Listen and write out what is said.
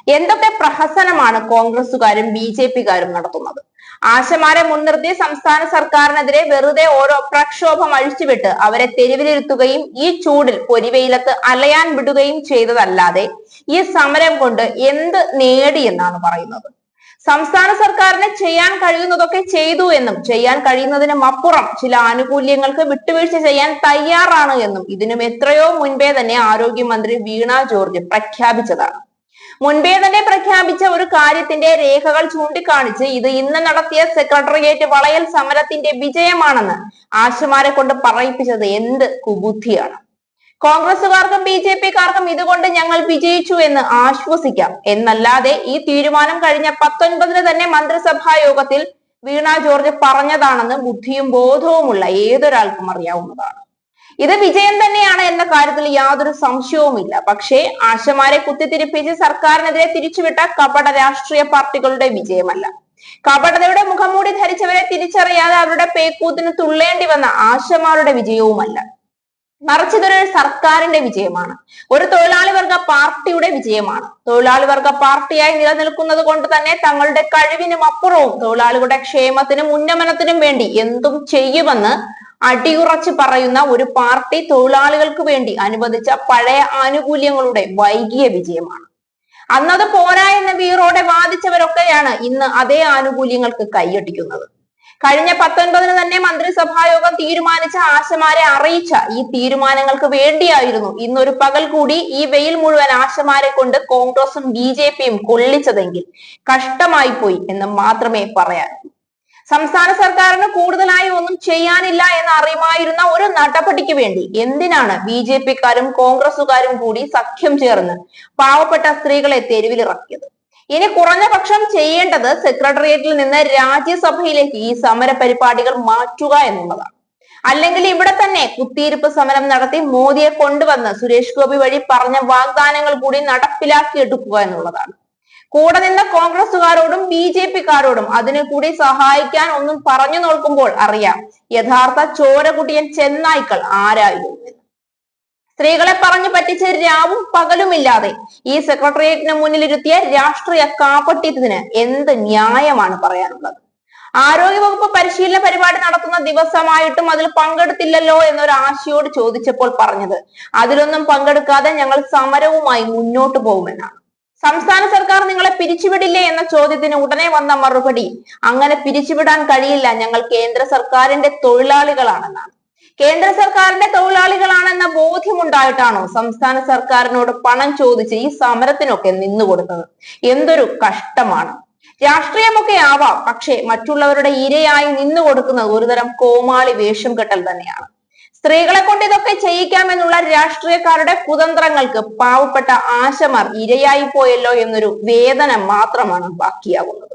എന്തൊക്കെ പ്രഹസനമാണ് കോൺഗ്രസുകാരും BJP-കാരും നടത്തുന്നത്? ആശമാരെ മുൻനിർത്തി സംസ്ഥാന സർക്കാരിനെതിരെ വെറുതെ ഓരോ പ്രക്ഷോഭം അഴിച്ചുവിട്ട് അവരെ തെരുവിലിരുത്തുകയും ഈ ചൂടിൽ പൊരിവെയിലത്ത് അലയാൻ വിടുകയും ചെയ്തതല്ലാതെ ഈ സമരം കൊണ്ട് എന്ത് നേടിയെന്നാണ് പറയുന്നത്? സംസ്ഥാന സർക്കാരിന് ചെയ്യാൻ കഴിയുന്നതൊക്കെ ചെയ്തു എന്നും ചെയ്യാൻ കഴിയുന്നതിനും അപ്പുറം ചില ആനുകൂല്യങ്ങൾക്ക് വിട്ടുവീഴ്ച ചെയ്യാൻ തയ്യാറാണ് എന്നും ഇതിനും എത്രയോ മുൻപേ തന്നെ ആരോഗ്യമന്ത്രി വീണ ജോർജ് പ്രഖ്യാപിച്ചതാണ്. മുൻപേ തന്നെ പ്രഖ്യാപിച്ച ഒരു കാര്യത്തിന്റെ രേഖകൾ ചൂണ്ടിക്കാണിച്ച് ഇത് ഇന്ന് നടത്തിയ സെക്രട്ടേറിയറ്റ് വളയൽ സമരത്തിന്റെ വിജയമാണെന്ന് ആശമാരെ കൊണ്ട് പറയിപ്പിച്ചത് എന്ത് കുബുദ്ധിയാണ്? കോൺഗ്രസുകാർക്കും BJP-കാർക്കും ഇതുകൊണ്ട് ഞങ്ങൾ വിജയിച്ചു എന്ന് ആശ്വസിക്കാം എന്നല്ലാതെ ഈ തീരുമാനം കഴിഞ്ഞ 19-ന് തന്നെ മന്ത്രിസഭാ യോഗത്തിൽ വീണ ജോർജ് പറഞ്ഞതാണെന്ന് ബുദ്ധിയും ബോധവുമുള്ള ഏതൊരാൾക്കും അറിയാവുന്നതാണ്. ഇത് വിജയം തന്നെയാണ് എന്ന കാര്യത്തിൽ യാതൊരു സംശയവുമില്ല. പക്ഷേ ആശമാരെ കുത്തിത്തിരിപ്പിച്ച് സർക്കാരിനെതിരെ തിരിച്ചുവിട്ട കപട രാഷ്ട്രീയ പാർട്ടികളുടെ വിജയമല്ല. കപടതയുടെ മുഖംമൂടി ധരിച്ചവരെ തിരിച്ചറിയാതെ അവരുടെ പേക്കൂത്തിന് തുള്ളേണ്ടി വന്ന ആശമാരുടെ വിജയവുമല്ല. മറിച്ച് ഇതൊരു സർക്കാരിന്റെ വിജയമാണ്, ഒരു തൊഴിലാളി വർഗ പാർട്ടിയുടെ വിജയമാണ്. തൊഴിലാളി വർഗ പാർട്ടിയായി നിലനിൽക്കുന്നത് കൊണ്ട് തന്നെ തങ്ങളുടെ കഴിവിനും അപ്പുറവും തൊഴിലാളികളുടെ ക്ഷേമത്തിനും ഉന്നമനത്തിനും വേണ്ടി എന്തും ചെയ്യുമെന്ന് അടിയുറച്ച് പറയുന്ന ഒരു പാർട്ടി തൊഴിലാളികൾക്ക് വേണ്ടി അനുവദിച്ച പഴയ ആനുകൂല്യങ്ങളുടെ വൈകിയ വിജയമാണ്. അന്നത് പോരാ എന്ന വീറോടെ വാദിച്ചവരൊക്കെയാണ് ഇന്ന് അതേ ആനുകൂല്യങ്ങൾക്ക് കൈയടിക്കുന്നത്. കഴിഞ്ഞ 19-ന് തന്നെ മന്ത്രിസഭായോഗം തീരുമാനിച്ച ആശമാരെ അറിയിച്ച ഈ തീരുമാനങ്ങൾക്ക് വേണ്ടിയായിരുന്നു ഇന്നൊരു പകൽ കൂടി ഈ വെയിൽ മുഴുവൻ ആശമാരെ കൊണ്ട് കോൺഗ്രസും BJP-യും കൊള്ളിച്ചതെങ്കിൽ കഷ്ടമായി പോയി എന്ന് മാത്രമേ പറയാനുള്ളൂ. സംസ്ഥാന സർക്കാരിന് കൂടുതലായി ഒന്നും ചെയ്യാനില്ല എന്ന് അറിയുമായിരുന്ന ഒരു നടപടിക്ക് വേണ്ടി എന്തിനാണ് BJP-ക്കാരും കോൺഗ്രസുകാരും കൂടി സഖ്യം ചേർന്ന് പാവപ്പെട്ട സ്ത്രീകളെ തെരുവിലിറക്കിയത്? ഇനി കുറഞ്ഞ പക്ഷം ചെയ്യേണ്ടത് സെക്രട്ടേറിയറ്റിൽ നിന്ന് രാജ്യസഭയിലേക്ക് ഈ സമര പരിപാടികൾ മാറ്റുക എന്നുള്ളതാണ്. അല്ലെങ്കിൽ ഇവിടെ തന്നെ കുത്തിയിരിപ്പ് സമരം നടത്തി മോദിയെ കൊണ്ടുവന്ന് സുരേഷ് ഗോപി വഴി പറഞ്ഞ വാഗ്ദാനങ്ങൾ കൂടി നടപ്പിലാക്കിയെടുക്കുക എന്നുള്ളതാണ്. കൂടെ നിന്ന കോൺഗ്രസുകാരോടും BJP-കാരോടും അതിനെ കൂടി സഹായിക്കാൻ ഒന്നും പറഞ്ഞു നോക്കുമ്പോൾ അറിയാം യഥാർത്ഥ ചോരകുടിയൻ ചെന്നായ്ക്കൾ ആരായിരുന്നു. സ്ത്രീകളെ പറഞ്ഞു പറ്റിച്ച് രാവും പകലുമില്ലാതെ ഈ സെക്രട്ടേറിയറ്റിന് മുന്നിലിരുത്തിയ രാഷ്ട്രീയ കാപട്യത്തിന് എന്ത് ന്യായമാണ് പറയാനുള്ളത്? ആരോഗ്യവകുപ്പ് പരിശീലന പരിപാടി നടത്തുന്ന ദിവസമായിട്ടും അതിൽ പങ്കെടുത്തില്ലല്ലോ എന്നൊരു ആശയോട് ചോദിച്ചപ്പോൾ പറഞ്ഞത് അതിലൊന്നും പങ്കെടുക്കാതെ ഞങ്ങൾ സമരവുമായി മുന്നോട്ട് പോകുമെന്നാണ്. സംസ്ഥാന സർക്കാർ നിങ്ങളെ പിരിച്ചുവിടില്ലേ എന്ന ചോദ്യത്തിന് ഉടനെ വന്ന മറുപടി അങ്ങനെ പിരിച്ചുവിടാൻ കഴിയില്ല, ഞങ്ങൾ കേന്ദ്ര സർക്കാരിന്റെ തൊഴിലാളികളാണെന്നാണ്. കേന്ദ്ര സർക്കാരിന്റെ തൊഴിലാളികളാണെന്ന ബോധ്യമുണ്ടായിട്ടാണോ സംസ്ഥാന സർക്കാരിനോട് പണം ചോദിച്ച് ഈ സമരത്തിനൊക്കെ നിന്നുകൊടുത്തത്? എന്തൊരു കഷ്ടമാണ്! രാഷ്ട്രീയമൊക്കെ ആവാം, പക്ഷേ മറ്റുള്ളവരുടെ ഇരയായി നിന്നു കൊടുക്കുന്നത് ഒരുതരം കോമാളി വേഷം കെട്ടൽ തന്നെയാണ്. സ്ത്രീകളെ കൊണ്ട് ഇതൊക്കെ ചെയ്യിക്കാമെന്നുള്ള രാഷ്ട്രീയക്കാരുടെ കുതന്ത്രങ്ങൾക്ക് പാവപ്പെട്ട ആശമാർ ഇരയായി പോയല്ലോ എന്നൊരു വേദന മാത്രമാണ് ബാക്കിയാകുന്നത്.